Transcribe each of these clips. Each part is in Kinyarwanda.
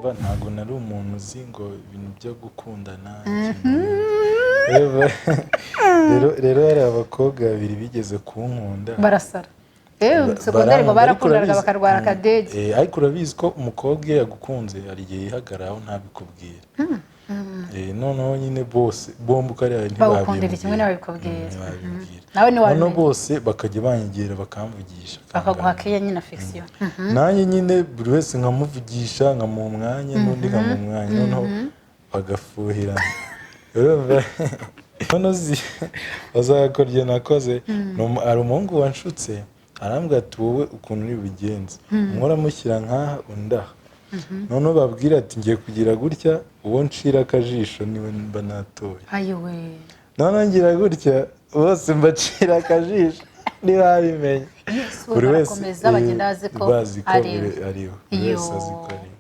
urumva ntago nari umuntu uzi ngo ibintu byo gukundana rero hari abakobwa babiri bigeze kunkunda barasara segonderi ngo barakundanaga bakarwara akadege ariko urabizi ko umukobwa iyo yagukunze hari igihe yihagararaho ntabikubwira noneho nyine bose bombi uko ari ntibabikundira kimwe n'ababikubwira nawe ntiwabimenya bose bakajya banyegera bakamvugisha bakaguha keya nyine affection nanjye nyine buri wese nkamuvugisha nkamuha umwanya n'undi nkamuha umwanya noneho bagafuhirana noneho bazakorya nakoze hari umuhungu wanshutse arambwira ati wowe ukuntu uri bugenze umwe uramushyira nk'aha undi aha noneho babwira ati ngiye kugira gutya uwo ncira akajisho niwe mba natoye ayiwe noneho ngira gutya bose mbacira akajisho ntibabimenya buri wese bazi ko ariwe buri wese azi ko ariwe.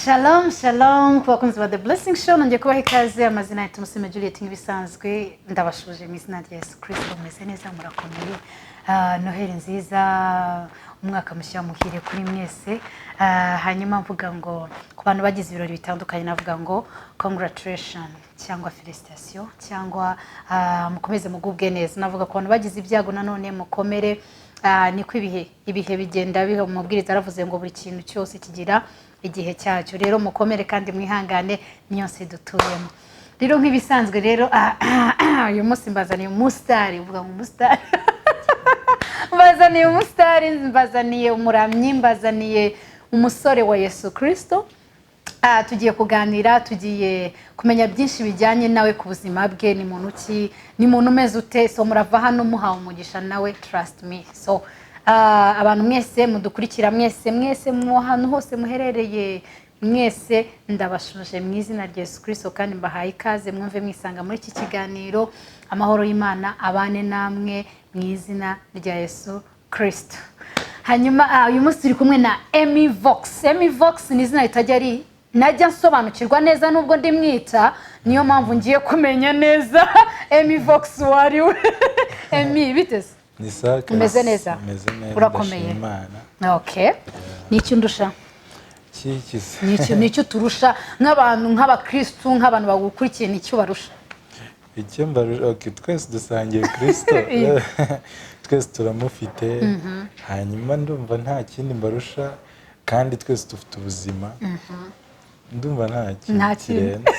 Shalom, shalom, ku bakunzi ba The Blessing Show, nongeye kubaha ikaze, amazina ya Tumusime Juliet nk'ibisanzwe, ndabashuje mu izina rya Yesu Kristo, mumeze neza murakomeye, Noheli nziza, umwaka mushya muhire kuri mwese, hanyuma mvuga ngo ku bantu bagize ibirori bitandukanye navuga ngo congratulations cyangwa felicitation cyangwa mukomeze mugubwe neza, navuga ku bantu bagize ibyago nanone mukomere, niko ibihe bigenda biho mu mabwiriza aravuze ngo buri kintu cyose kigira igihe cyacyo, rero mukomere kandi mwihangane niyo se dutuyemo. Rero nk'ibisanzwe rero uyu munsi mbazaniye umusitari, uvuga ngo umusitari mbazaniye umusitari, mbazaniye umuramyi, mbazaniye umusore wa Yesu Kristo. Tugiye kuganira, tugiye kumenya byinshi bijyanye nawe ku buzima bwe, ni muntu ki, ni muntu umeze ute, so murava hano muhawe umugisha nawe, trust me. So abantu mwese mudukurikira, mwese mu hantu hose muherereye, mwese ndabashuje mu izina rya Yesu Kristo kandi mbahaye ikaze, mwumve mwisanga muri iki kiganiro. Amahoro y'Imana abane namwe mu izina rya Yesu Kristo. Hanyuma uyu munsi turi kumwe na Emmy Vox. Emmy Vox ni izina ritajya najya nsobanukirwa neza nubwo ndimwita, niyo mpamvu ngiye kumenya neza Emmy Vox wari we. Emmy biteze? Nisaka umeze neza, urakomeye. Okay, nicyo ndusha nicyo turusha nk'abantu nk'abakristo, nk'abantu bagukurikiye, nicyo barusha. Icyo mbarusha, okay, twese dusangiye Kristo, twese turamufite, hanyuma ndumva nta kindi mbarusha kandi twese dufite ubuzima, ndumva nta kirenze.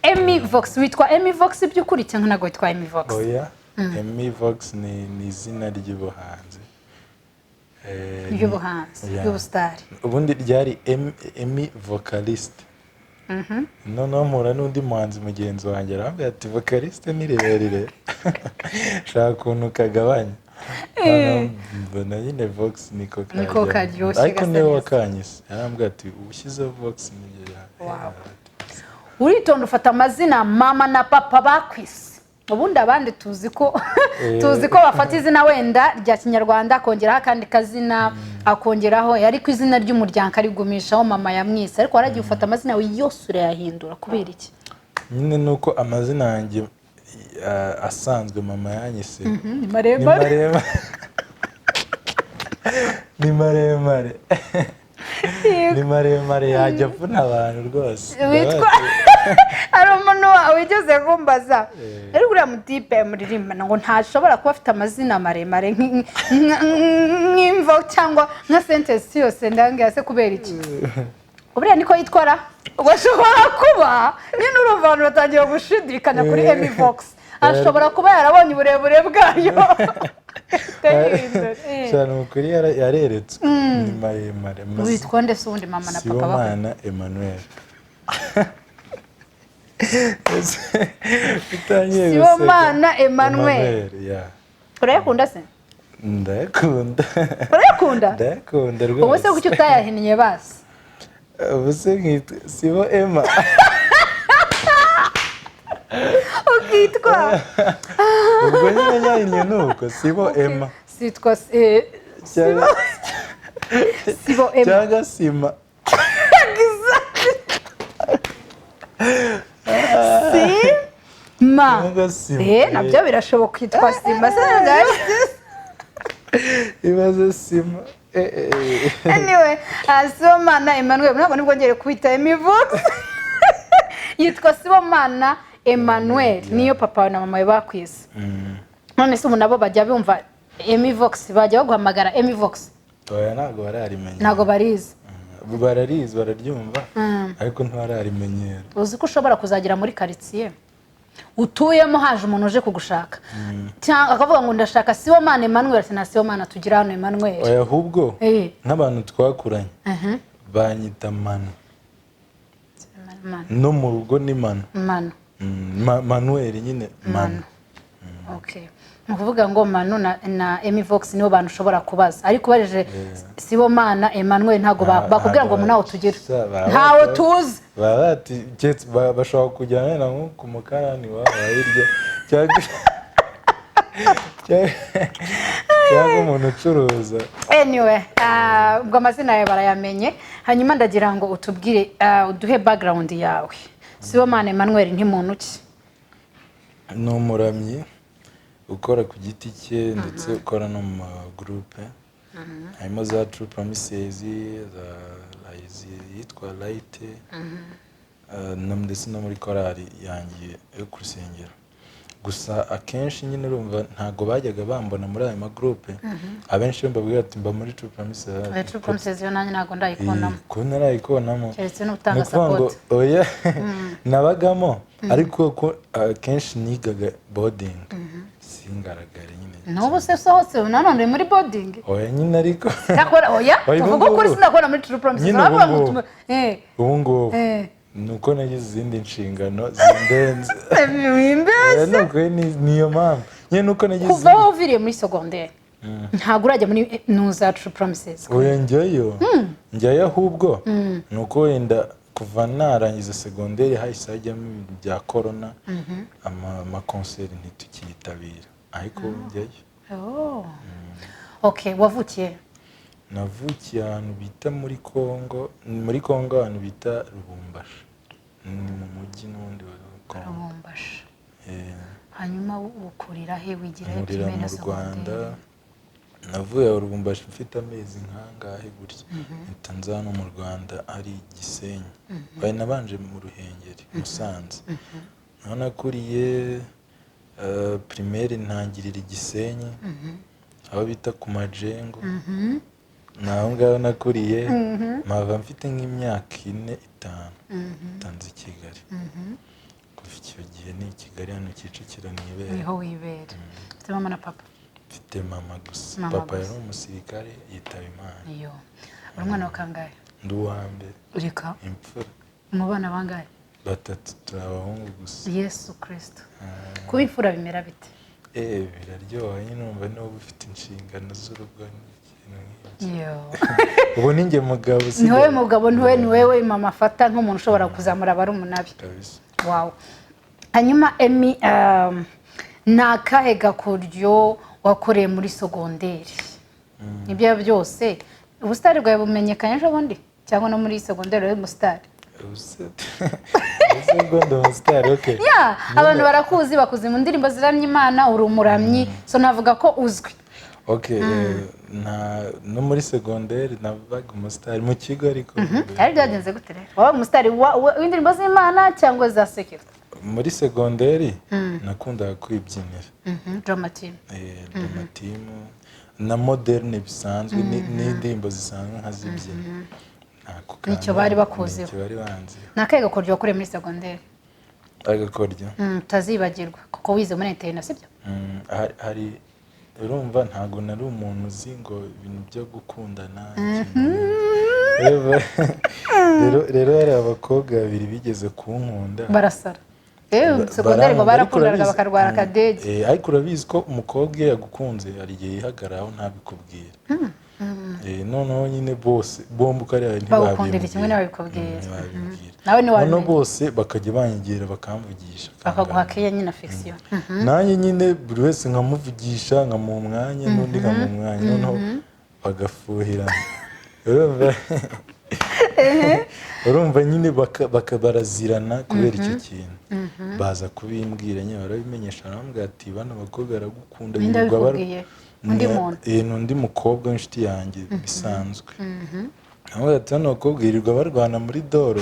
Emmy Vox, witwa Emmy Vox by'ukuri cyangwa ntabwo witwa Emmy Vox? Oya, Emmy Vox ni izina ry'ubuhanzi, y'ubustari. ubundi ryari Emmy Vocalist. Noneho mpura n'undi muhanzi mugenzi wanjye arambwira ati vocaliste ni rirerire shaka ukuntu kagabanya, mbona nyine Vox niko karyoshye, ariko niwe wakanyise, arambwira ati ushyizeho Vox nibyo yawe. Uritonda ufata amazina mama na papa bakwise, ubundi abandi tuzi ko bafata izina wenda rya Kinyarwanda akongeraho akandi kazina, akongeraho ariko izina ry'umuryango arigumishaho mama yamwise, ariko waragiye ufata amazina yawe yose urayahindura kubera iki? Nyine nuko amazina yanjye asanzwe mama yanyise ni maremare ni maremare ni maremare yajya avuna abantu rwose. Witwa ari umuntu wigeze kumbaza, ariko uriya mutipe muririmbana ngo ntashobora kuba afite amazina maremare nk'imvo cyangwa nka sentence yose, ndangiye se kubera iki? Uburiya niko yitwara, bashobora kuba nyine urumva abantu batangiye gushidikanya kuri Emmy Vox, ashobora kuba yarabonye uburebure bwayo. cyane ukuri yareretswe, ni maremare. Witwa nde se ubundi mama na papa bako? Sibomana Emmanuel. Sibomana Emmanuel. Urayakunda se? Ndayakunda. Urayakunda? Ndayakunda rwose. Ubu se kuki utayahinnye basi? Ubu se nkitwa Sibo Emma. Ukitwa? Ubwo nyine nyahinnye nuko Sibo Emma. Sitwa Sibo Emma. Cyangwa Sima. sima nabyo birashoboka kwitwa sima ibaze sima anyway Sibomana Emmanuel ntabwo nibwo ngere kwita Emivox yitwa Sibomana Emmanuel niyo papa na mama we bakwise none se ubu nabo bajya bumva Emivox bajya baguhamagara Emivox oya ntabwo bararimenye ntabwo barizi bararizi bararyumva ariko ntibararimenyera uzi ko ushobora kuzagira muri quartier utuyemo haje umuntu uje kugushaka cyangwa akavuga ngo ndashaka Sibomana Emmanuel na Sibomana tugira hano Emmanuel oya ahubwo nk'abantu twakuranye banyita Manu no mu rugo ni Manu Manuel nyine Manu okay nukuvuga ngo Manu na Emivox nibo bantu ushobora kubaza ariko bareje Sibomana Emmanuel ntago bakubwira ngo munawo tugira ntawo tuzi bati bashobora kujyana na nko ku mukarani wawe hirya cyangwa umuntu ucuruza anyway ubwo amazina yawe barayamenye hanyuma ndagira ngo utubwire uduhe background yawe Sibomana Emmanuel ntimuntu ki ni umuramyi ukora ku giti cye ndetse ukora no mu groupe harimo za True Promises yitwa Light ndetse no muri korali yanjye yo ku rusengero gusa akenshi nyine urumva ntago bajyaga bambona muri ayo magroupe abenshi mbabwira ati mba muri True Promises True Promises yo nanjye ntago ndayikubonamo ko narayikubonamo keretse n'utanga support oya nabagamo ariko ko akenshi nigaga boarding singaragare nyine n'ubu se sohotse nanone muri boarding oya nyine ariko nakora oya tuvuga kuri sinakora muri True Promises navuga ngo ubu ngubu nuko nagize izindi nshingano zindenze nuko niyo mpamvu nyine nuko nagize kuva aho uviriye muri secondaire ntabwo urajya muri nuza True Promises oya njyayo ahubwo nuko wenda kuva narangiza secondaire hahise hajyamo bya corona amakonseri ntitukiyitabira ariko njyayo okay wavukiye navukiye ahantu bita muri Kongo ahantu bita Lubumbashi ni mu mujyi n'undi wa Kongo Lubumbashi hanyuma ukurira he wigira he primary na secondaire navuye aho Lubumbashi mfite amezi nkangahe gutya mpita no mu Rwanda ari Gisenyi bari nabanje mu Ruhengeri Musanze naho nakuriye primaire ntangirira Gisenyi aho bita ku Majengo naho ngaho nakuriye mpava mfite nk'imyaka 4-5 tanze Kigali kuva icyo gihe ni Kigali hano Kicukiro nibera niho wibera ufite mama na papa mfite mama gusa papa yari umusirikare yitaba Imana iyo uri umwana wa kangahe ndi uwambere ureka imfura mu bana bangahe 3 turabahungu gusa Yesu Kristo kuba imfura bimera bite biraryoha nyine numva niba ufite inshingano z'urugo iyo ubu ninjye mugabo niwe mugabo niwe mama afata nk'umuntu ushobora kuzamura abarumunabi kabisa wow hanyuma Emi nakahe gakuryo wakoreye muri secondaire ibyo byose ubustari bwawe bumenyekanye ejo bundi cyangwa no muri secondaire uri mustari okay abantu barakuzi bakuzi mu ndirimbo ziramye Imana uri umuramyi so navuga ko uzwi okay no muri secondaire nabaga umustar mu kigo ariko ari byagenze gute rero wowe umustar w'indirimbo z'Imana cyangwa za secular muri secondaire nakundaga kwibyinira drama team na moderne bisanzwe n'indirimbo zisanzwe nkazibyina nicyo bari bakuzeho nakega koryo wakore muri secondaire agakoryo utazibagirwa kuko wize muri internet sibyo hari urumva ntago nari umuntu uzi ngo ibintu byo gukundana rero hari abakobwa babiri bigeze kunkunda barasara secondaire ngo barakundanaga bakarwara akadege ariko urabizi ko umukobwa yagukunze hari igihe yihagararaho ntabikubwira noneho nyine bose bombi uko ari ntibabikundira kimwe n'ababikubwira nawe ni bose bakajya banyigira bakamvugisha bakaguha keya nyine affection nanjye nyine buri wese nkamuvugisha nkamuha umwanya n'undi nkamuha umwanya noneho bagafuhirana urumva nyine bakabarazirana kubera icyo kintu baza kubimbwira nyine barabimenyesha arambwira ati bana abakobwa baragukunda n'undi mukobwa w'inshuti yanjye bisanzwe aho ati hano abakobwa yirirwa barwana muri doro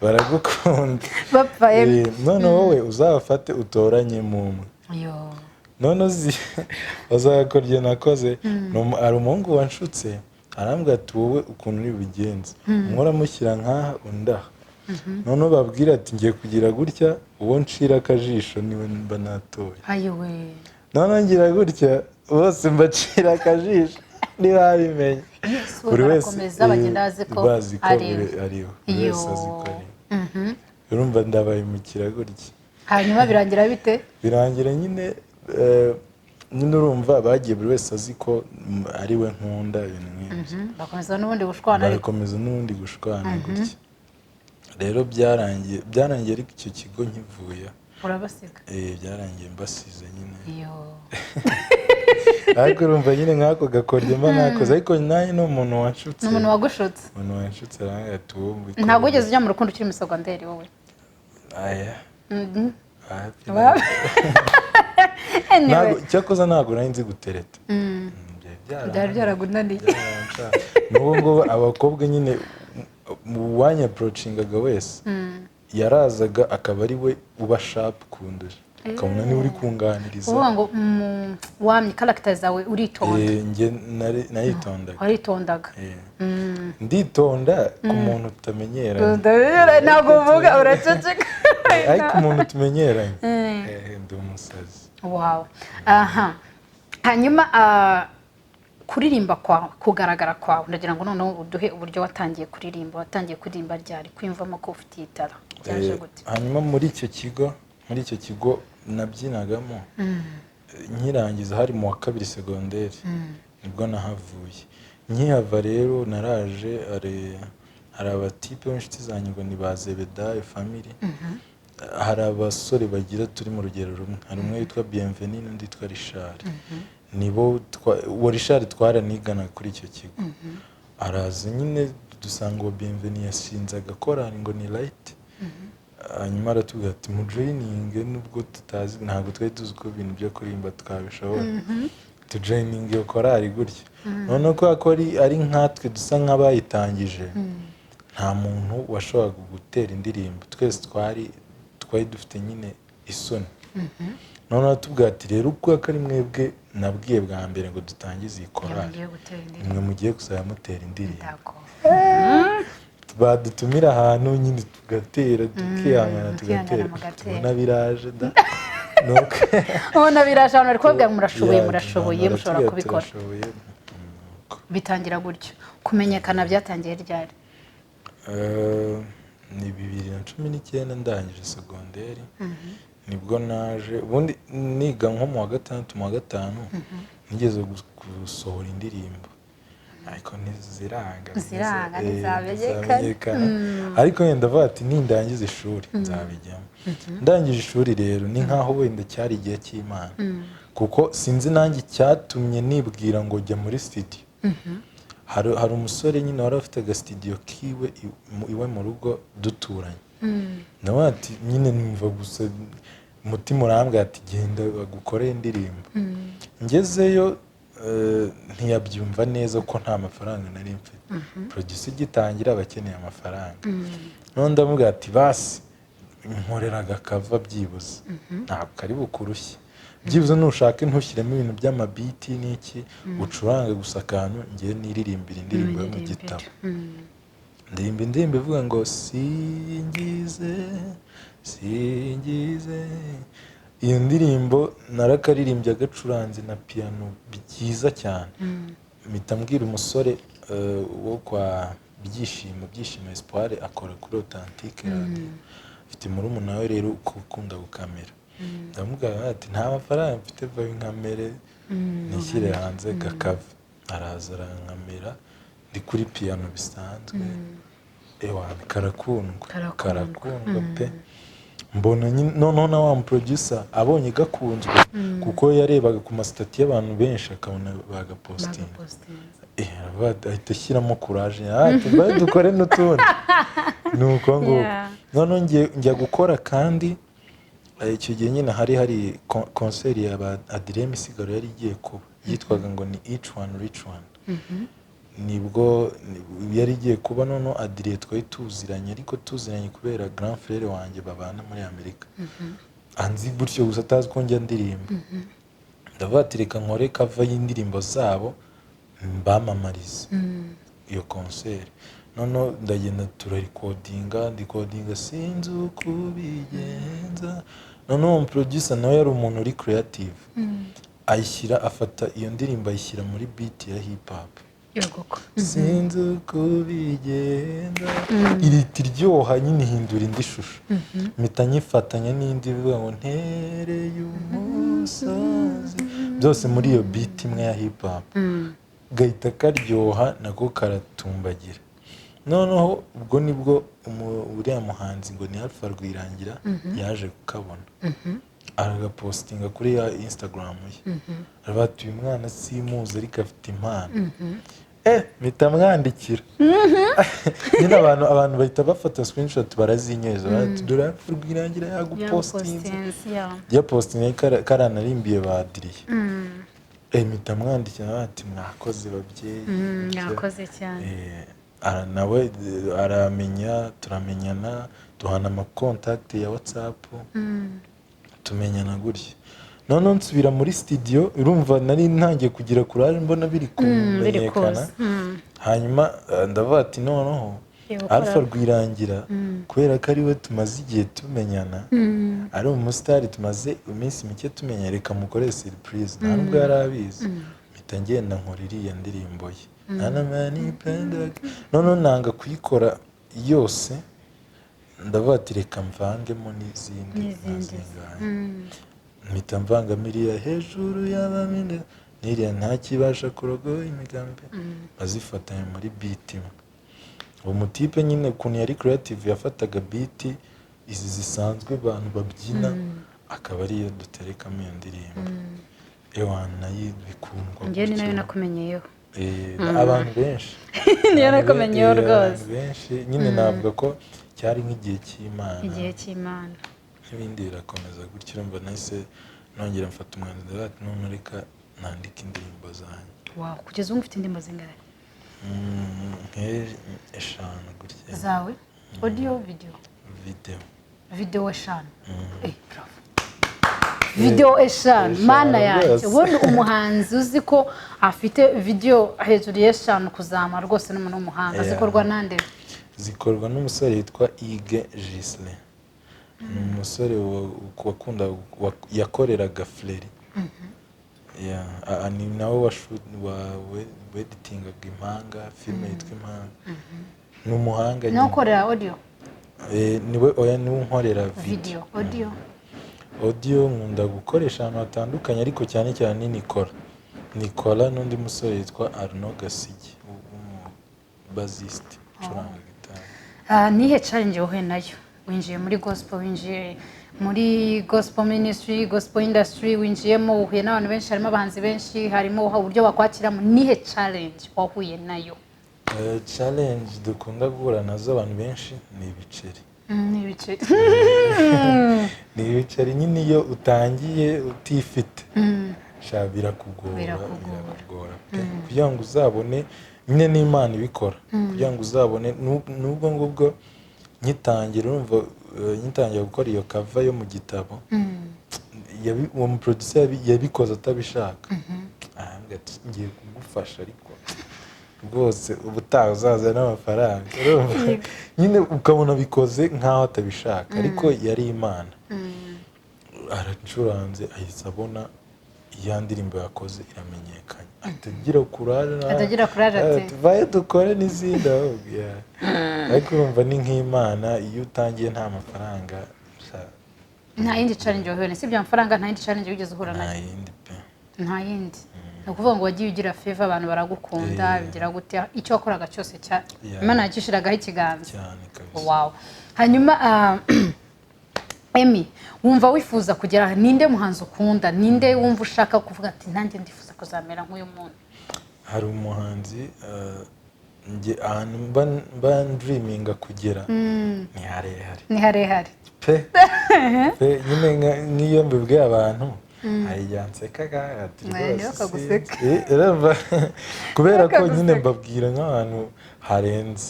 baragukunda none wowe uzabafate utoranye mu umwe none uzakorye nakoze hari umuhungu wanshutse arambwira ati wowe ukuntu uri bugenze umwe uramushyira nk'aha undaha noneho babwira ati ngiye kugira gutya uwo ncira akajisho niwe mba natoye noneho ngira gutya bose mbacira akajisho ntibabimenye buri wese bazi ko ariho buri wese azi ko ariho urumva ndabayimukira gutya hanyuma birangira bite birangira nyine urumva bagiye buri wese azi ko ari we nkunda ibintu nk'ibyo bakomeza n'ubundi gushwana gutya rero byarangiye ariko icyo kigo nkivuye urabasiga byarangiye mbasize nyine ariko urumva nyine nk'ako gakoryo mba nakoze ariko nanjye ni umuntu wanshutse umuntu wagushutse arambwira ati wowe ntabwo wigeze ujya mu rukundo ukiri muri segonderi wowe cyakoze ntabwo nari nzi gutereta byari byaragunaniye n'ubu ngubu abakobwa nyine uwanyapurocingaga wese yarazaga akaba ari we uba shapu kundusha ukabona niwe uri kunganiriza uvuga ngo wamye karagita zawe uritonda njye naritondaga nditonda ku muntu utamenyeranye ntabwo uvuga uraceceka ariko umuntu tumenyeranye ndi umusazi hanyuma kuririmba kwawe kugaragara kwawe ndagira ngo noneho uduhe uburyo watangiye kuririmba ryari kwiyumvamo ko ufite itara byaje gute hanyuma muri icyo kigo nabyinagamo nkirangiza hari mu wa kabiri segonderi nibwo nahavuye nkihava rero naraje hari abatipe b'inshuti zanjye ngo ni ba Zebedayo family hari abasore bagira turi mu rugero rumwe hari umwe witwa Bienvenue n'undi witwa Richard nibo Richard twaranigana kuri icyo kigo araza nyine dusanga uwo Bienvenue yashinze agakorari ngo ni Light hanyuma aratubwira ati mujoyininge nubwo tutazi ntabwo twari tuzi ko ibintu byo kuririmba twabishobora tujoyininge iyo korari gutya noneho kubera ko ari nkatwe dusa nk'abayitangije nta muntu washoboraga gutera indirimbo twese twari dufite nyine isoni noneho tubwira ati rero uko ari mwebwe nabwiye bwa mbere ngo dutangize iyi korari mwe mugiye kuzajya mutera indirimbo badutumira ahantu nyine tugatera tukihangana tugatera tubona biraje ubona biraje abantu bari kubabwira ngo murashoboye mushobora kubikora bitangira gutyo kumenyekana byatangiye ryari ni 2019 ndangije segonderi nibwo naje ubundi niga nko mu wa gatandatu mu wa gatanu nigeze gusohora indirimbo ariko ntizamenyekana ariko wenda vuga ati nindangiza ishuri nzabijyamo ndangije ishuri rero ni nkaho wenda cyari igihe cy'Imana kuko sinzi nanjye cyatumye nibwira ngo jya muri studio hari umusore nyine wari afite agastudio kiwe iwe mu rugo duturanye nawe ati nyine numva gusa umutima urambwira ati genda bagukoreye indirimbo ngezeyo ntiyabyumva neza ko nta mafaranga nari mfite producer igitangira abakeneye amafaranga none ndamubwira ati basi nkoreraga kava byibuze ntabwo kari bukurushye byibuze nushake ntushyiremo ibintu by'amabiti n'iki ucuranga gusa akantu ngiye niririmbira indirimbo yo mu gitabo ndirimba indirimbo ivuga ngo singize iyo ndirimbo narakaririmbye agacuranze na piano byiza cyane mpita mbwira umusore wo kwa byishimo Espoir akora kuri Authentique Radio afite murumuna we rero ukunda gukamera ndamubwira ati nta mafaranga mfite vayo nkamere nishyire hanze gakava araza arankamera ndi kuri piano bisanzwe karakundwa pe mbona noneho na wa producer abonye gakunzwe kuko yarebaga ku masitati y'abantu benshi akabona bagapostinga ahita ashyiramo courage tubaye dukore n'utundi nuko nguko noneho njya gukora kandi icyo gihe nyine hari concert ya Adrien Misigaro yari igiye kuba yitwaga ngo ni Each One Rich One nibwo yari igiye kuba noneho Adrien twari tuziranye ariko tuziranye kubera grand frère wanjye babana muri Amerika anzi gutyo gusa atazi ko njya ndirimba ndabatireka nkore cover y'indirimbo zabo mbamamariza iyo concert noneho ndagenda ndikodinga sinzi uko bigenza noneho producer nawe yari umuntu uri creative ayishyira afata iyo ndirimbo ayishyira muri beat ya hip hop sinzi uko bigenza irita iryoha nyine ihindura indi shusho mpita nyifatanya n'indi bivuga ngo ntereye umusozi byose muri iyo beat imwe ya hip hop gahita karyoha nako karatumbagira noneho ubwo nibwo uriya muhanzi ngo ni Alpha Rwirangira yaje kukabona aragapostinga kuri ya Instagram ye arabatuye umwana simuzi ariko afite impano mpita mwandikira nyine abantu bahita bafata screenshot barazinyeza dore Alpha Rwirangira yagupostinze yapostinze karanarimbiye badiriye mpita mwandikira ati mwakoze babyeyi mwakoze cyane nawe aramenya turamenyana duhana amakontakiti ya WhatsApp tumenyana gutya noneho nsubira muri studio urumva nari ntangiye kugira courage mbona biri kumenyekana hanyuma ndavuga ati noneho Alpha Rwirangira kubera ko ari we tumaze igihe tumenyana ari umusitari tumaze iminsi mike tumenya reka mukore surprise nta nubwo yari abizi mpita ngenda nkora iriya ndirimbo ye noneho nanga kuyikora yose ndavuga ati reka mvangemo n'izindi nazinganye mpita mvangamo iriya hejuru y'abaminde n'iriya ntakibasha kurogoya imigambi bazifatanya muri beat imwe uwo mutipe nyine ukuntu yari creative yafataga beat izi zisanzwe abantu babyina akaba ariyo duterekamo iyo ndirimbo ewana bikundwa njye ni nayo nakumenyeyeho abantu benshi niyo nakumenyeyeho rwose benshi nyine navuga ko cyari nk'igihe cy'Imana n'ibindi birakomeza gutyo urumva nahise nongera mfata umwanzuro ati none reka nandika indirimbo zanjye kugeza ubu ufite indirimbo zingana eshanu gutya zawe audio video eshanu video eshanu mana yanjye ubundi umuhanzi uzi ko afite video hejuru y'eshanu kuzama rwose n'umuntu w'umuhanga zikorwa nande zikorwa n'umusore yitwa Ige Gisle ni umusore wakunda yakoreraga Fleri ni nawe weditingaga Impanga filime yitwa Impanga ni umuhanga no korera audio niwe unkorera video audio nkunda gukoresha ahantu hatandukanye ariko cyane cyane ni Nicola n'undi musore yitwa Arnaud Gasigi bassiste curanga gitari nihe challenge wowe nayo winjiye muri gospel winjiye muri gospel ministry gospel industry winjiyemo uhuye n'abantu benshi harimo abahanzi benshi harimo uburyo bakwakiramo nihe challenge wahuye nayo challenge dukunda guhura nazo abantu benshi ni ibiceri ni ibiceri nyine iyo utangiye utifite birakugora kugira ngo uzabone nyine n'Imana ibikora kugira ngo uzabone nubwo ngubwo nyitangira urumva nyitangira gukora iyo cover yo mu gitabo uwo mu producer yabikoze atabishaka arambwira ati ngiye kugufasha ariko rwose ubutaha uzaza n'amafaranga nyine ukabona bikoze nk'aho atabishaka ariko yari Imana aracuranze ahise abona iya ndirimbo yakoze iramenyekanye atagira courage ati tuvaye dukore n'izindi ariko urumva ni nk'Imana iyo utangiye nta mafaranga nta yindi challenge wahuye si ibyo amafaranga nta yindi challenge wigeze uhura nayo nta yindi ni ukuvuga ngo wagiye ugira favor abantu baragukunda bigira gute icyo wakoraga cyose Imana yakishiragaho ikiganza cyane kabisa wow hanyuma Emi wumva wifuza kugera ninde muhanzi ukunda ninde wumva ushaka kuvuga ati nanjye ndifuza kuzamera nk'uyu muntu hari umuhanzi nge ahantu mba ndiriminga kugera ni harehare ni harehare pe nyine nk'iyo mbibwiye abantu hari yansekaga ati kubera ko nyine mbabwira nk'ahantu harenze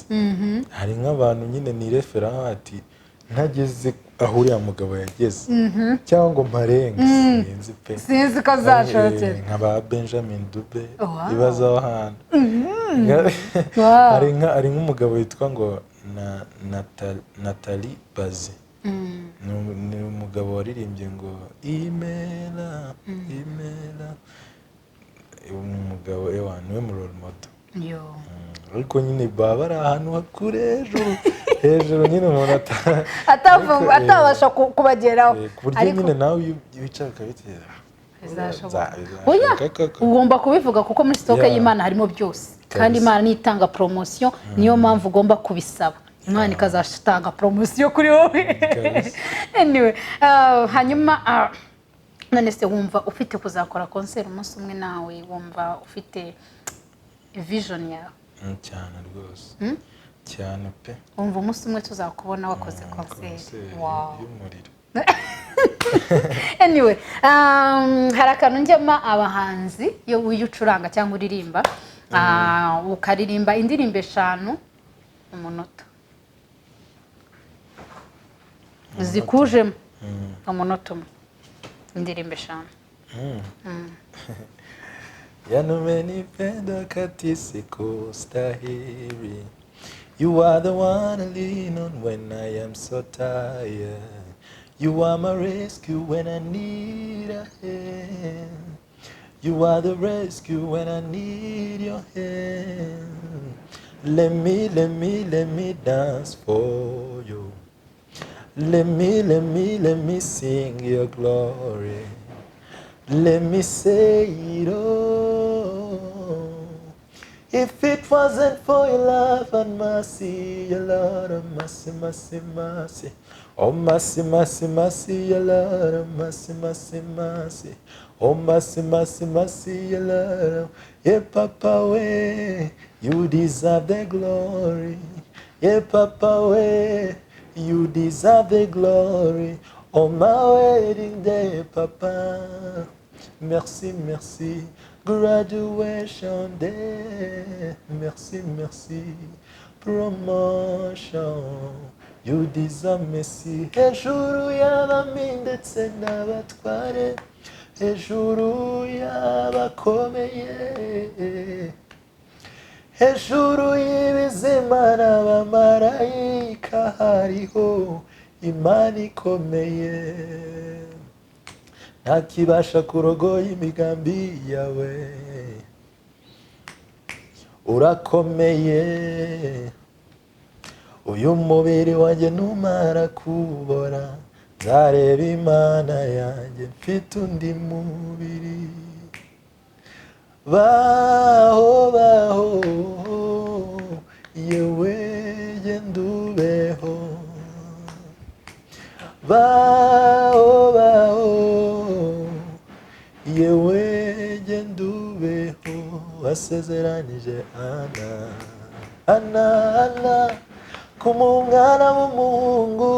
hari nk'abantu nyine nirefera ati ntageze aho uriya mugabo yageze cyangwa ngo mparenga sinzi pe sinzi ko azashokera nka ba Benjamin Dube ibaza aho hantu hari nk'umugabo witwa ngo Nathalie Bazi ni umugabo waririmbye ngo imera umugabo niwe mu role model ariko nyine baba bari ahantu hakure hejuru nyine umuntu atabasha kubageraho ku buryo nyine nawe iyo wicara ukabitera ugomba kubivuga kuko muri sitoke y'Imana harimo byose kandi Imana nitanga promotion niyo mpamvu ugomba kubisaba Imana ikazatanga promotion kuri wowe anyway hanyuma none se wumva ufite kuzakora concert umunsi umwe nawe wumva ufite vision yawe cyane rwose cyane pe wumva umunsi umwe tuzakubona wakoze concert y'umuriro anyway hari akantu njyama abahanzi iyo ucuranga cyangwa uririmba ukaririmba indirimbo 5 umunota zikujemo umunota umwe indirimbo 5 Yanumenipenda katisi kustahili. You are the one I lean on when I am so tired. You are my rescue when I need a hand. You are the rescue when I need your hand. Let me dance for you. Let me sing your glory. Let me say it all. If it wasn't for your love and mercy, your Lord of mercy, mercy, mercy. Oh, mercy, mercy, mercy, your Lord of mercy, mercy, mercy. Oh, mercy, mercy, mercy, your Lord. Yeah, Papa, way, you deserve the glory. Yeah, Papa, way, you deserve the glory. On my wedding day, Papa, merci, merci, graduation day, merci, merci, promotion, you deserve mercy. Hejuru y'abami ndetse n'abatware, hejuru y'abakomeye, hejuru y'ibizima n'abamarayika hariho Imana ikomeye ntakibasha kurogoya imigambi yawe urakomeye uyu mubiri wanjye numara kubora nzareba Imana yanjye mfite undi mubiri baho baho yewe genda ubeho baho baho yewe genda ubeho wasezeranije Ana kumungana w'umuhungu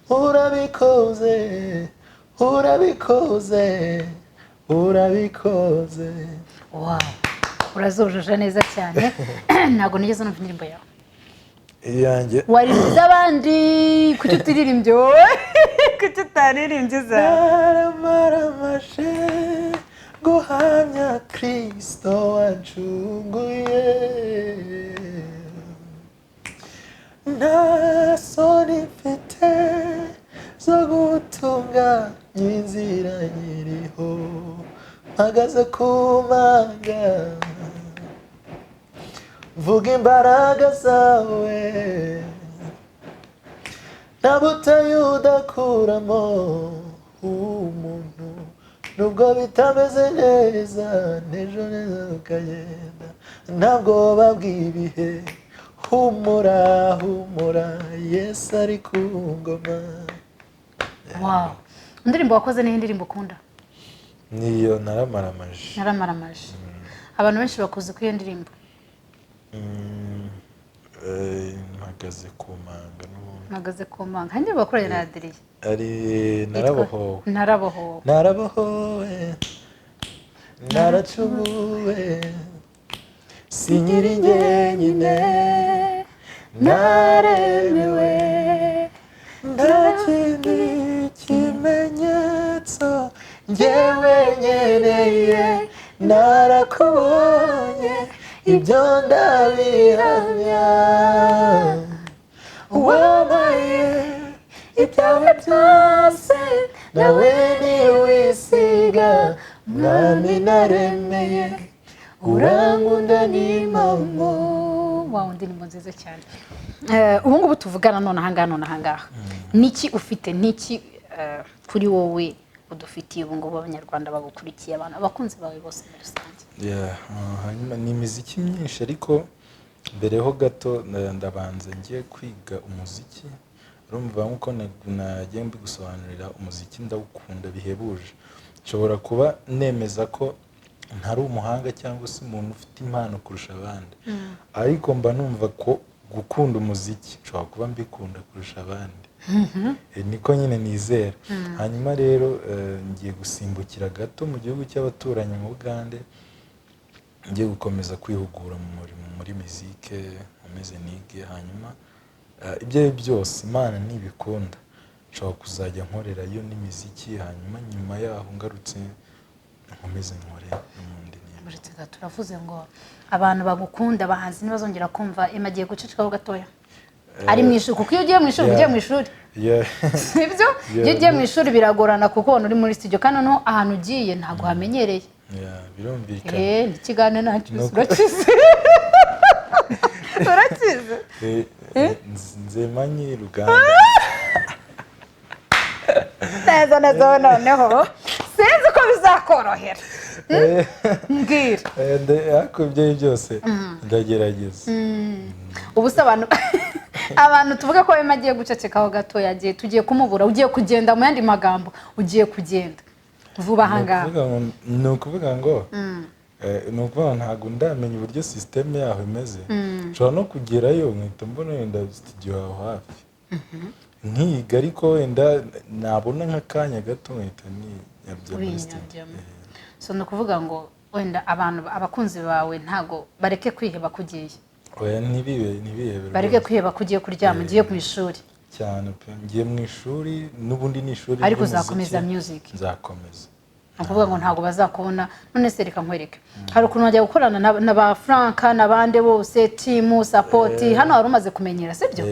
urabikoze wow urazujuje neza cyane ntago nigeze numva indirimbo yawe yanjye waririmbiza abandi kuki utiririmbye wowe kuki utaririmbye naramaramaje guhamya Kristo wancunguye nta soni mfite zo gutunganya inzira nyiriho mpagaze ku manga vuga imbaraga zawe nta butayu udakuramo umuntu nubwo bitameze neza n'ejo neza ukagenda ntabwo babwibihe humura humura Yesu ari ku ngoma. Wow, indirimbo wakoze ni indirimbo ukunda? Niyo Naramaramaje. Naramaramaje. Abantu benshi bakuze ku iyo ndirimbo. Mpagaze ku manga n'ubundi. Mpagaze ku manga. Handi bakoreye na Adrien. Ari narabohowe. Narabohowe. Narabohowe. Naracumuwe. Sinyiri njyenyine. Naremewe. Nta kindi kimenyetso njyewe nkeneye. Narakubonye ibyo ndabihamya. Wabaye ibyawe byose nawe ntiwisiga. Mwami naremeye urankunda n'impamo. Wow, indirimbo nziza cyane. Ubu ngubu tuvugana none ahangaha. Niki ufite niki kuri wowe udufitiye ubu ngubu abanyarwanda bagukurikiye abantu abakunzi bawe bose muri rusange? Hanyuma ni imiziki myinshi ariko mbereho gato ndabanza ngiye kwiga umuziki. Urumva nkuko nagiye mbigusobanurira umuziki ndawukunda bihebuje. Nshobora kuba nemeza ko ntari umuhanga cyangwa se umuntu ufite impano kurusha abandi, ariko mba numva ko gukunda umuziki nshobora kuba mbikunda kurusha abandi. Niko nyine nizera. Hanyuma rero ngiye gusimbukira gato mu gihugu cy'abaturanyi mu Bugande, ngiye gukomeza kwihugura muri muzike ameze nige. Hanyuma ibyo byose Imana nibikunda nshobora kuzajya nkorerayo n'imiziki. Hanyuma nyuma yaho ngarutse nkomeze nkore n'undi nyine. Buretse gato turavuze ngo abantu bagukunda bahanzi ntibazongera kumva emagiye gucicikaho gatoya. Ari mu ishuri kuko iyo ugiye mu ishuri ugiye mu ishuri. Sibyo? Iyo ugiye mu ishuri biragorana kuko ubona uri muri studio kandi no ahantu ugiye ntago hamenyereye. Birumvikana. Ntikigane nacyo urakize. Urakize. Nzemanyi Ruganda. Neza noneho sinzi ko bizakorohera. Mbwira. Ariko ibyo byose ndagerageza. Ubu se abantu tuvuga ko emagiye gucecekaho gato yagiye tugiye kumubura ugiye kugenda mu yandi magambo ugiye kugenda vuba ahangaha. Ni ukuvuga ngo ntabwo ndamenya uburyo system yaho imeze. Nshobora no kugerayo nkahita mbona wenda studio yaho hafi nkiga, ariko wenda nabona nk'akanya gato nkahita niyabya muri studio. So ni ukuvuga ngo wenda abakunzi bawe ntago bareke kwiheba kugiye. Oya ntibihebe. Bareke kwiheba kugiye kuryama ugiye mu ishuri. Cyane pe ngiye mu ishuri n'ubundi ni ishuri. Ariko uzakomeza music. Nzakomeza. Ukuvuga ngo ntago bazakubona. None se reka nkwereke. Hari ukuntu wajya gukorana na ba Franka nabande bose team support hano wari umaze kumenyera sibyo?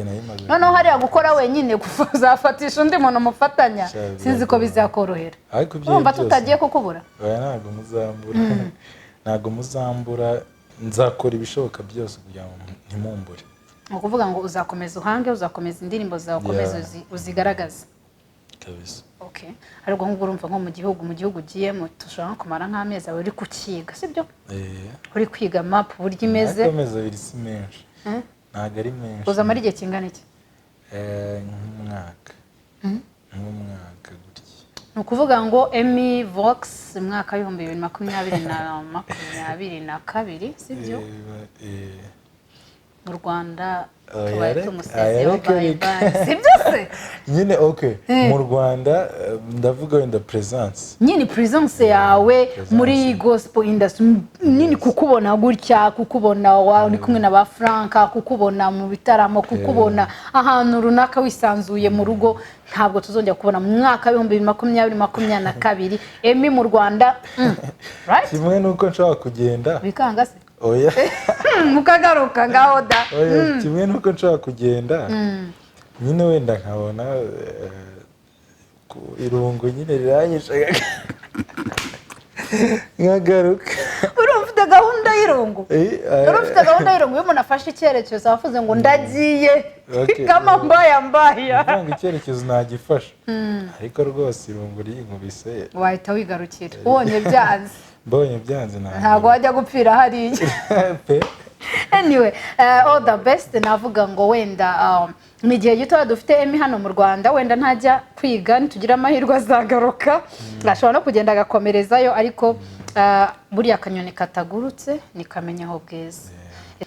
Noneho hari gukora wenyine kuzafatisha undi muntu mufatanya. Sinzi ko bizakorohera. Ariko byo urumva tutagiye kukubura. Oya ntago muzambura. Nzakora ibishoboka byose kugira ngo ntimumbure. Ukuvuga ngo uzakomeza uhange uzakomeza indirimbo zawe ukomeza uzigaragaza kabisa. Okay, ariko ngo urumva nko mu gihugu ugiyemo tushobora kumara nk'amezi abiri uri kukiga sibyo? Uri kwiga map buryo imeze. Nakomeza biri si menshi. Ntago ari menshi. Uzamara igihe kingana iki? Nk'umwaka gutya. Ni ukuvuga ngo Emmy Vox mwaka w'ibihumbi 2022 sibyo? Mu Rwanda tubaye tumusezeho bye bye. Sibyo se? Nyine okay. Mu Rwanda ndavuga wenda presence. Nyine presence yawe muri gospel industry nini kukubona gutya kukubona uri kumwe na ba Franka kukubona mu bitaramo kukubona ahantu runaka wisanzuye mu rugo ntabwo tuzongera kubona mu mwaka wa 2022 Emmy mu Rwanda. Right? Kimwe nuko nshaka kugenda. Bikanga se? Oya. Mukagaruka ngaho da. Oya, kimwe nuko nshaka kugenda. Nyine wenda nkabona irungu nyine riranyishaga. Nkagaruka. Urumva gahunda y'irungu. Urumva gahunda y'irungu iyo umuntu afashe icyerekezo avuze ngo ndagiye. Kama mbaya. Ntabwo icyerekezo nagifasha. Ariko rwose irungu rinkubise. Wahita wigarukira. Ubonye byanze. Mbonye byanze ntabwo wajya gupfira hariya. Anyway, all the best. Navuga ngo wenda mu gihe gito dufite Emmy hano mu Rwanda, wenda ntajya kwiga nitugira amahirwe azagaruka, ashobora no kugenda agakomerezayo, ariko buriya akanyoni katagurutse nikamenya aho bweze.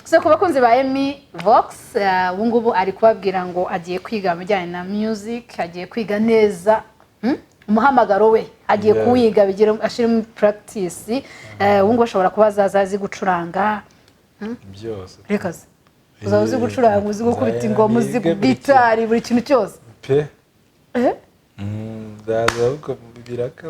So ku bakunzi ba Emmy Vox, ubu ngubu ari kubabwira ngo agiye kwiga mu bijyanye na music, agiye kwiga neza umuhamagaro we, agiye kuwiga bigira ashira mu practice. Ubu ngubu ashobora kuba azazi gucuranga byose. Rekaze uzazi gucuranga, uzi gukubita ingoma, uzi gitari, buri kintu cyose pe ndaza uko biraka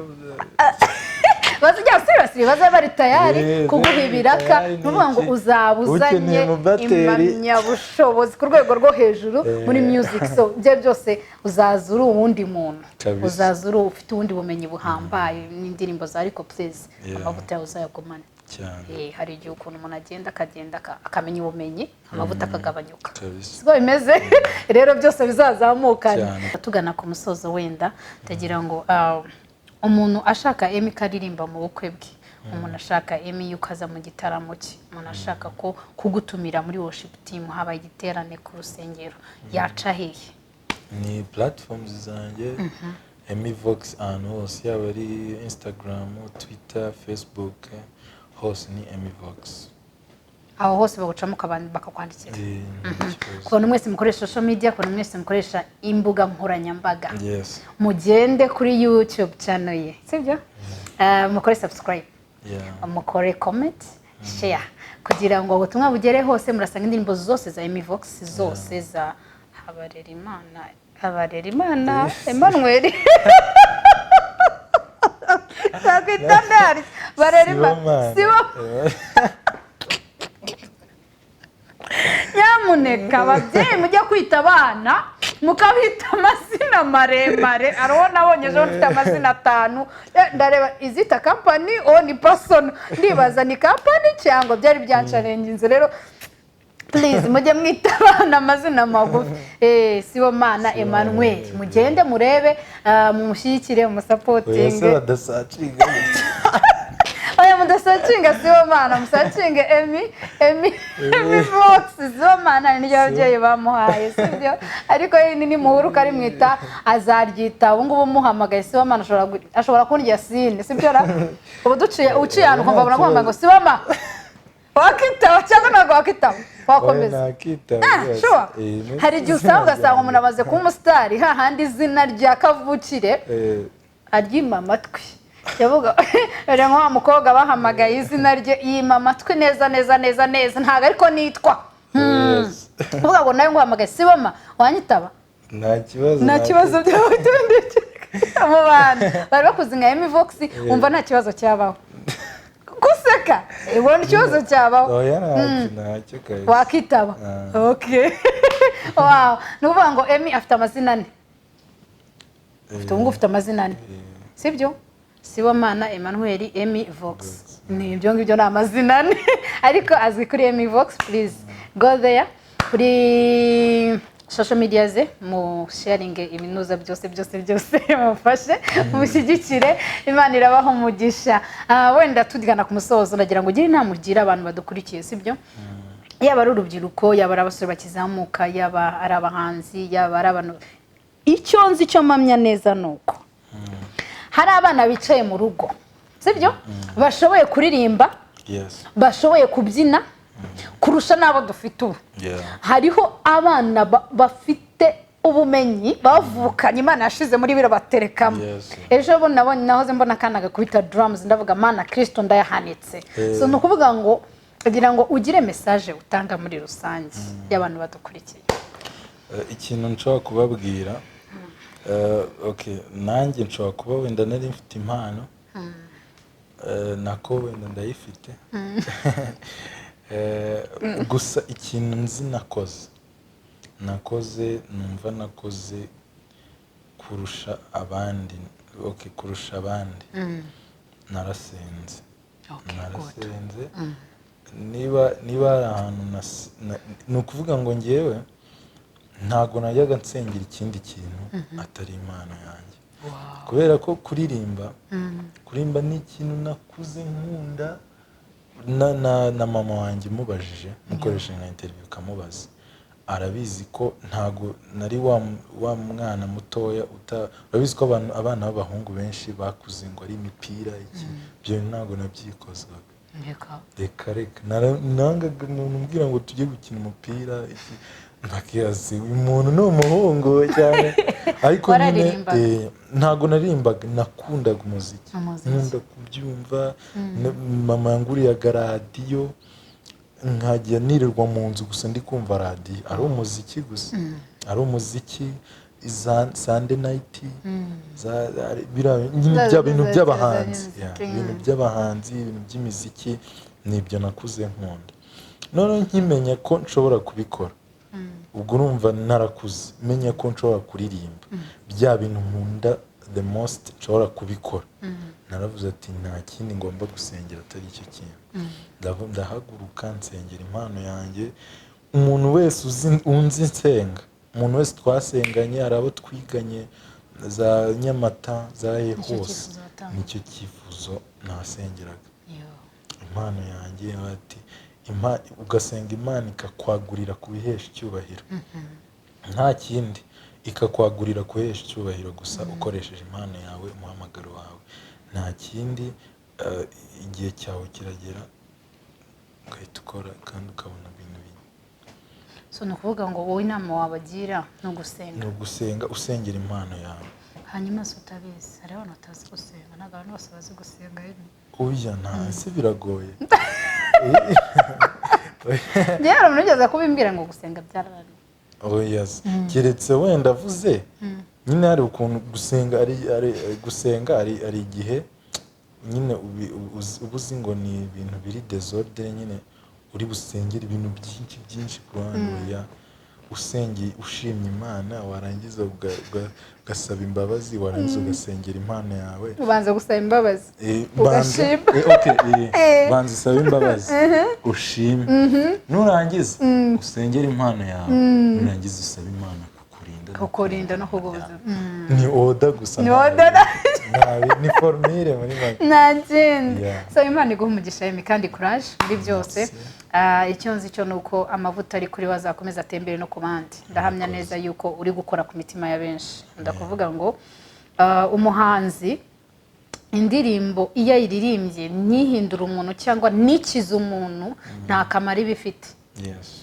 bazijya seriously baza bari tayari kuguha ibiraka, nuvuga ngo uzabuzanye impamyabushobozi ku rwego rwo hejuru muri music. So bye byose uzaza uri uwundi muntu, uzaza uri ufite uwundi bumenyi buhambaye n'indirimbo za ariko please amavuta yawe uzayagumane cyane. Hari igihe ukuntu umuntu agenda akamenya ubumenyi, amavuta akagabanyuka, siko bimeze. Rero byose bizazamukana. Tugana ku musozo, wenda tagira ngo umuntu ashaka Emmy karirimba mu bukwe bwe, umuntu ashaka Emmy yukaza mu gitaramo cye, umuntu ashaka ko kugutumira muri worship team haba igiterane ku rusengero, yaca hehe? Ni platforms zanjye Emmy Vox ahantu hose, yaba ari Instagram, Twitter, Facebook, hose ni Emmy Vox. Aho hose bagucamo bakakwandikira. Kubona mwese mukoresha social media, kubona mwese mukoresha imbuga nkoranyambaga, mugende kuri YouTube channel ye, sibyo? Mukore subscribe, mukore comment, share, kugira ngo ubutumwa bugere hose. Murasanga indirimbo zose za Emmy Vox, zose za Habarerimana Emmanuel Sakitandari Barerimana Nyamuneka ababyeyi mujya kwita abana mukabita amazina maremare. Arabona abonye ejo mfite amazina 5, ndareba izita company o ni person, ndibaza ni company cyangwa byari byancarenginze. Rero please mujye mwita abana amazina magufi. Sibomana Emmanuel, mugende murebe, mumushyikire, mumusupporting. Oya mudasacinga Sibomana, musacinge Emmy Vox. Sibomana ni y'ababyeyi bamuhaye, sibyo? Ariko ni muhuruka ari mwita azaryita. Ubu ngubu muhamagaye Sibomana ashobora kundya sine, sibyo ra? Ubu uciye ahantu kumva barakwamba ngo Siboma wakitaba cyangwa ntabwo wakitaba wakomeza. Hari igihe ugasanga umuntu amaze kuba umusitari, hahandi izina rya kavukire aryima amatwi. Yavuga rero nko umukobwa bahamagaye izina rye yima amatwi neza ntago ariko nitwa. Uvuga ngo nawe nguhamagaye Siboma wanyitaba, nta kibazo byawutendeke mu bantu bari bakuzi nka Emmy Vox, umva nta kibazo cyabaho. Guseka ibona ikibazo cyabaho wakitaba. Okay. Wow, nuvuga ngo Emmy afite amazina ane, ufite amazina ane, sibyo? Sibomana Emmanuel, Emmy Vox, ni ibyo ngibyo na amazina ane. Ariko azwi kuri Emmy Vox. Please go there kuri social media ze, mu sharing ibinuza byose mufashe, mushyigikire. Imana irabaho umugisha. Wenda tudigana ku musozo, ndagira ngo ugire inama ugira abantu badukurikiye, sibyo? Yaba ari urubyiruko, yaba ari abasore bakizamuka, yaba ari abahanzi, yaba ari abantu, icyo nzi cyo mpamya neza nuko hari abana bicaye mu rugo, sibyo? Bashoboye kuririmba, bashoboye kubyina kurusha nabo dufite ubu. Hariho abana bafite ubumenyi bavukanye, Imana yashize muri biro baterekamo. Ejo bo nabonye nahoze mbona kana gakubita drums, ndavuga Mana Kristo ndayahanitse. So nukuvuga ngo kugira ngo ugire message utanga muri rusange y'abantu badukurikiye. Ikintu nshobora kubabwira, okay, nanjye nshobora kuba wenda nari mfite impano, nako wenda ndayifite. Gusa ikintu nzi nakoze numva nakoze kurusha abandi, narasenze. Niba ari ahantu ni ukuvuga ngo ngewe ntago najyaga nsengera ikindi kintu atari impano yanjye. Kubera ko kuririmba ni ikintu nakuze nkunda na mama wanjye mubajije mukoresha nka interview kamubaza arabizi ko ntago nari wa mwana mutoya urabizi ko abana b'abahungu benshi bakuze ngo ari imipira iki byo ntago nabyikozwaga reka nangaga umbwira ngo tujye gukina umupira iki mbakiyazi uyu muntu ni umuhungu cyane ariko nyine ntago narimbaga nakundaga umuziki nkunda kubyumva mama yanguriyaga radiyo nkajya nirirwa mu nzu gusa ndi kumva radiyo ari umuziki gusa ari umuziki Sunday night ibintu by'abahanzi ibintu by'imiziki nibyo nakuze nkunda none nkimenya ko nshobora kubikora ubwo urumva narakuze menya ko nshobora kuririmba bya bintu nkunda the most nshobora kubikora naravuze ati nta kindi ngomba gusengera atari icyo kintu ndahaguruka nsengera impano yanjye umuntu wese unzi nsenga umuntu wese twasenganye hari abo twiganye za Nyamata za hose nicyo cyifuzo nasengeraga impano yanjye ati ugasenga Imana ikakwagurira kubihesha icyubahiro nta kindi ikakwagurira kuhesha icyubahiro gusa ukoresheje impano yawe umuhamagaro wawe nta kindi igihe cyawe kiragera ugahita ukora kandi ukabona ibintu bindi so ni ukuvuga ngo wowe inama wabagira ni ugusenga usengera impano yawe hanyuma se utabizi hari abantu batazi gusenga ntabwo abantu bose bazi gusenga oya ntase biragoye njyewe umuntu kubimbwira ngo gusenga byararanye oya keretse wenda avuze nyine hari ukuntu gusenga ari igihe nyine ubuzi ngo ni ibintu biri desordre nyine uri busengera ibintu byinshi ku ruhande ya usengeye ushimye Imana warangiza ugasaba imbabazi warangiza ugasengera impano yawe ubanza gusaba imbabazi ugashima banza usaba imbabazi ushime nurangiza usengera impano yawe nurangiza usaba Imana kukurinda no kugubuza ni oda gusa ni formule muri make nagenda so Imana iguha umugisha kandi courage muri byose icyo nzi cyo nuko amavuta ari kuri wazakomeza atembere no ku bandi ndahamya neza yuko uri gukora ku mitima ya benshi ndakuvuga ngo umuhanzi indirimbo iyo ayiririmbye nihindura umuntu cyangwa nikiza umuntu nta kamaro ibifite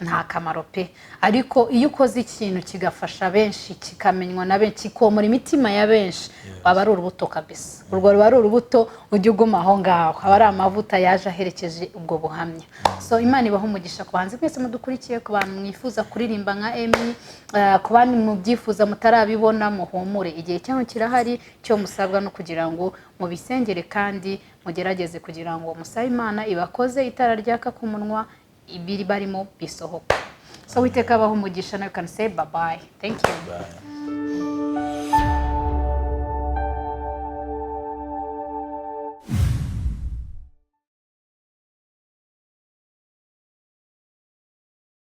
nta kamaro pe ariko iyo ukoze ikintu kigafasha benshi kikamenywa na benshi kikomora imitima ya benshi baba ari urubuto kabisa urwo ruba ari urubuto ujya uguma aho ngaho aba ari amavuta yaje aherekeje ubwo buhamya so Imana ibaha umugisha ku banzi mwese mudukurikiye ku bantu mwifuza kuririmba nka Emmy ku bandi mubyifuza mutarabibona muhumure igihe cyanyu kirahari cyo musabwa no kugira ngo mubisengere kandi mugerageze kugira ngo musabe Imana ibakoze itara ryaka ku munwa ibiri barimo bisohoka so witeka abaho umugisha nawe can say bye bye thank you. Bye.